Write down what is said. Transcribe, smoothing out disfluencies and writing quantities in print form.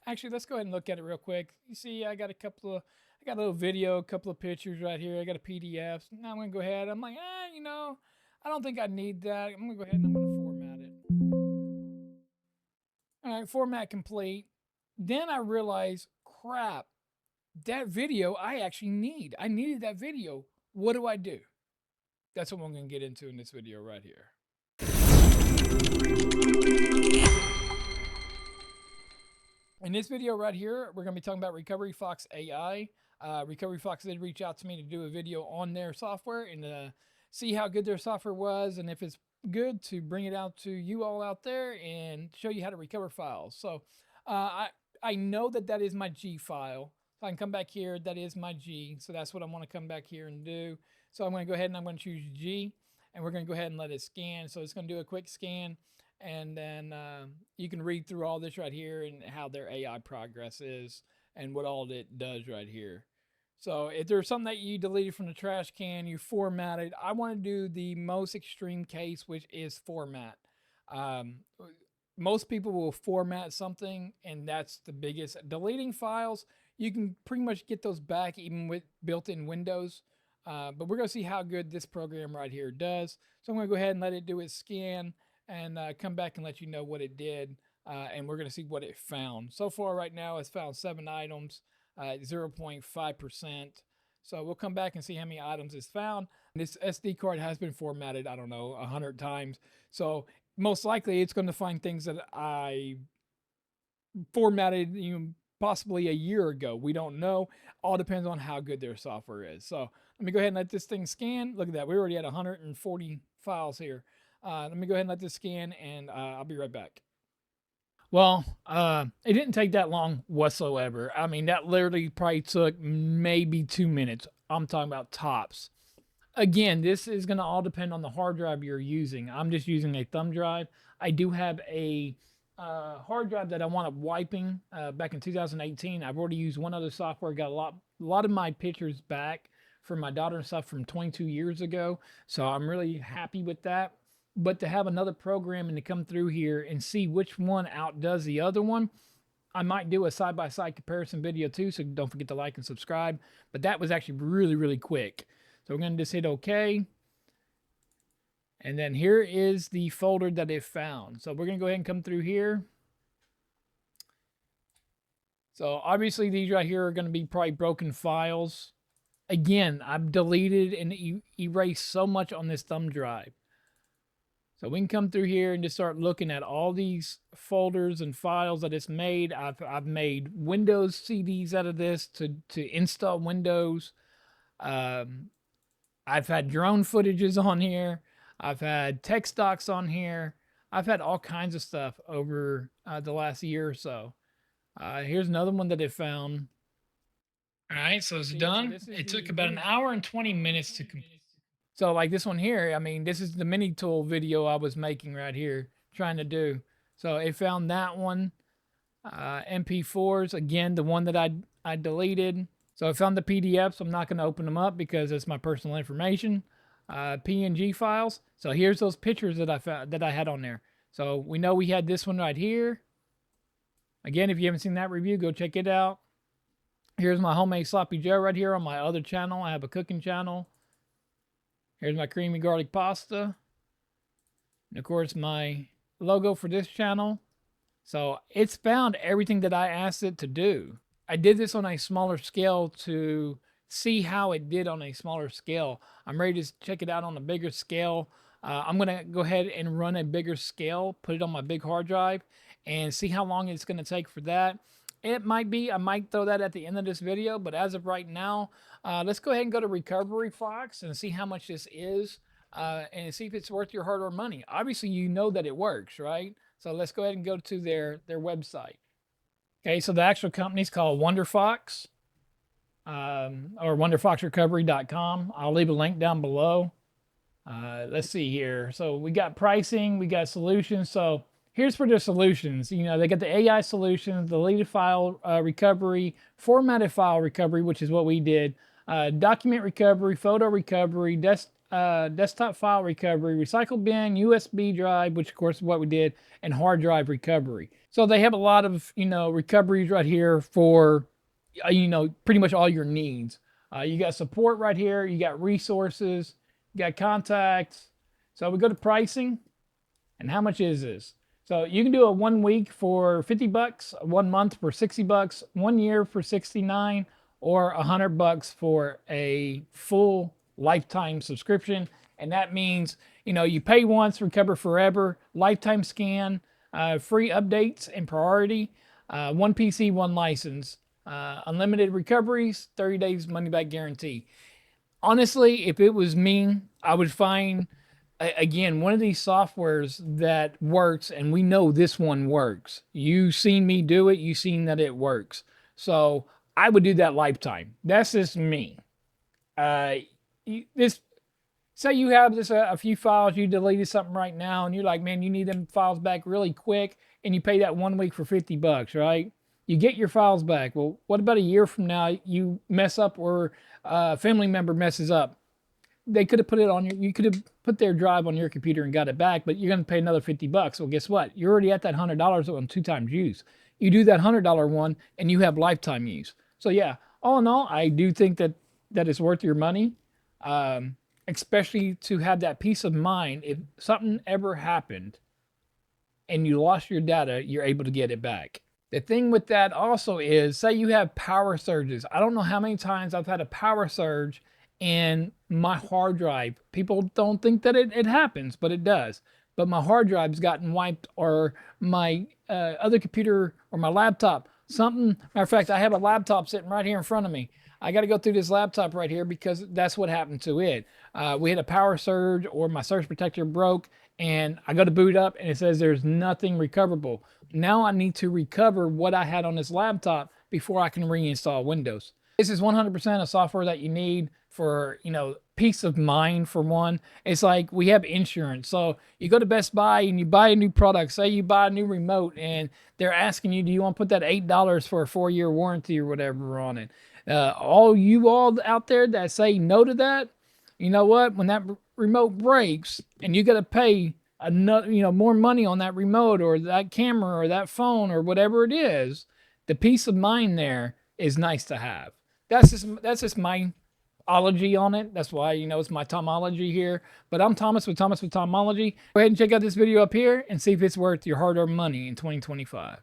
Actually, let's go ahead and look at it real quick. You see, I got a little video, a couple of pictures right here. I got a PDF. Now I'm gonna go ahead. I'm like, I don't think I need that. I'm gonna go ahead and I'm gonna format it. All right, format complete. Then I realized, crap, that video I actually need. I needed that video. What do I do? That's what I'm gonna get into in this video right here. In this video right here, we're going to be talking about WonderFox AI. WonderFox did reach out to me to do a video on their software and see how good their software was, and if it's good, to bring it out to you all out there and show you how to recover files. So I know that is my G file. So I can come back here, that is my G. So that's what I want to come back here and do. So I'm going to go ahead and I'm going to choose G, and we're going to go ahead and let it scan. So it's going to do a quick scan, and then you can read through all this right here and how their AI progress is and what all it does right here. So if there's something that you deleted from the trash can, you formatted, I want to do the most extreme case, which is format. Most people will format something, and that's the biggest. Deleting files, you can pretty much get those back even with built-in Windows. But we're going to see how good this program right here does. So I'm going to go ahead and let it do its scan and come back and let you know what it did. And we're going to see what it found. So far right now, it's found 7 items, 0.5%. So we'll come back and see how many items it's found. This SD card has been formatted, I don't know, 100 times. So most likely it's going to find things that I formatted, possibly a year ago. We don't know. All depends on how good their software is. So let me go ahead and let this thing scan. Look at that. We already had 140 files here. Let me go ahead and let this scan, and I'll be right back. Well, it didn't take that long whatsoever. I mean, that literally probably took maybe 2 minutes. I'm talking about tops. Again, this is going to all depend on the hard drive you're using. I'm just using a thumb drive. I do have a hard drive that I wound up wiping back in 2018. I've already used one other software, got a lot of my pictures back for my daughter and stuff from 22 years ago. So I'm really happy with that. But to have another program and to come through here and see which one outdoes the other one, I might do a side-by-side comparison video too, so don't forget to like and subscribe. But that was actually really, really quick. So we're going to just hit OK. And then here is the folder that it found. So we're going to go ahead and come through here. So obviously these right here are going to be probably broken files. Again, I've deleted and erased so much on this thumb drive. So we can come through here and just start looking at all these folders and files that it's made. I've made Windows CDs out of this to install Windows. I've had drone footages on here. I've had text docs on here. I've had all kinds of stuff over the last year or so. Here's another one that it found. All right, so it's done. It took about an hour and 20 minutes to complete. So like this one here, I mean, this is the mini tool video I was making right here, trying to do. So it found that one. MP4s, again, the one that I deleted. So I found the PDFs. I'm not going to open them up because it's my personal information. PNG files. So here's those pictures that I found that I had on there. So we know we had this one right here. Again, if you haven't seen that review, go check it out. Here's my homemade sloppy joe right here on my other channel. I have a cooking channel. Here's my creamy garlic pasta. And of course, my logo for this channel. So it's found everything that I asked it to do. I did this on a smaller scale to see how it did on a smaller scale. I'm ready to check it out on a bigger scale. I'm going to go ahead and run a bigger scale, put it on my big hard drive, and see how long it's going to take for that. It might be, I might throw that at the end of this video, but as of right now, let's go ahead and go to WonderFox and see how much this is and see if it's worth your hard-earned money. Obviously, you know that it works, right? So let's go ahead and go to their website. Okay, so the actual company is called WonderFox or WonderFoxRecovery.com. I'll leave a link down below. Let's see here. So we got pricing, we got solutions. So here's for the solutions. You know, they got the AI solutions, deleted file recovery, formatted file recovery, which is what we did, document recovery, photo recovery, desktop file recovery, recycle bin, USB drive, which of course is what we did, and hard drive recovery. So they have a lot of, recoveries right here for, pretty much all your needs. You got support right here. You got resources. You got contacts. So we go to pricing. And how much is this? So you can do a 1 week for 50 bucks, 1 month for 60 bucks, 1 year for 69, or $100 for a full lifetime subscription. And that means, you pay once, recover forever, lifetime scan, free updates and priority, 1 PC, 1 license, unlimited recoveries, 30 days money back guarantee. Honestly, if it was me, I would find, again, one of these softwares that works, and we know this one works. You've seen me do it. You've seen that it works. So I would do that lifetime. That's just me. Say you have this a few files, you deleted something right now, and you're like, man, you need them files back really quick, and you pay that 1 week for 50 bucks, right? You get your files back. Well, what about a year from now you mess up or a family member messes up? They could have put it on you could have put their drive on your computer and got it back, but you're going to pay another 50 bucks. Well, guess what? You're already at that $100 on 2 times use. You do that $100 one and you have lifetime use. So yeah, all in all, I do think that it's worth your money, especially to have that peace of mind. If something ever happened and you lost your data, you're able to get it back. The thing with that also is, say you have power surges. I don't know how many times I've had a power surge in my hard drive. People don't think that it happens, but it does. But my hard drive's gotten wiped, or my other computer or my laptop. Matter of fact, I have a laptop sitting right here in front of me. I got to go through this laptop right here because that's what happened to it. We had a power surge, or my surge protector broke, and I go to boot up and it says there's nothing recoverable. Now I need to recover what I had on this laptop before I can reinstall Windows. This is 100% a software that you need for, peace of mind, for one. It's like we have insurance. So you go to Best Buy and you buy a new product. Say you buy a new remote and they're asking you, do you want to put that $8 for a 4-year warranty or whatever on it? All out there that say no to that, you know what? When that remote breaks and you got to pay another, more money on that remote or that camera or that phone or whatever it is, the peace of mind there is nice to have. That's just my ology on it. That's why, it's my Tomology here. But I'm Thomas with Tomology. Go ahead and check out this video up here and see if it's worth your hard-earned money in 2025.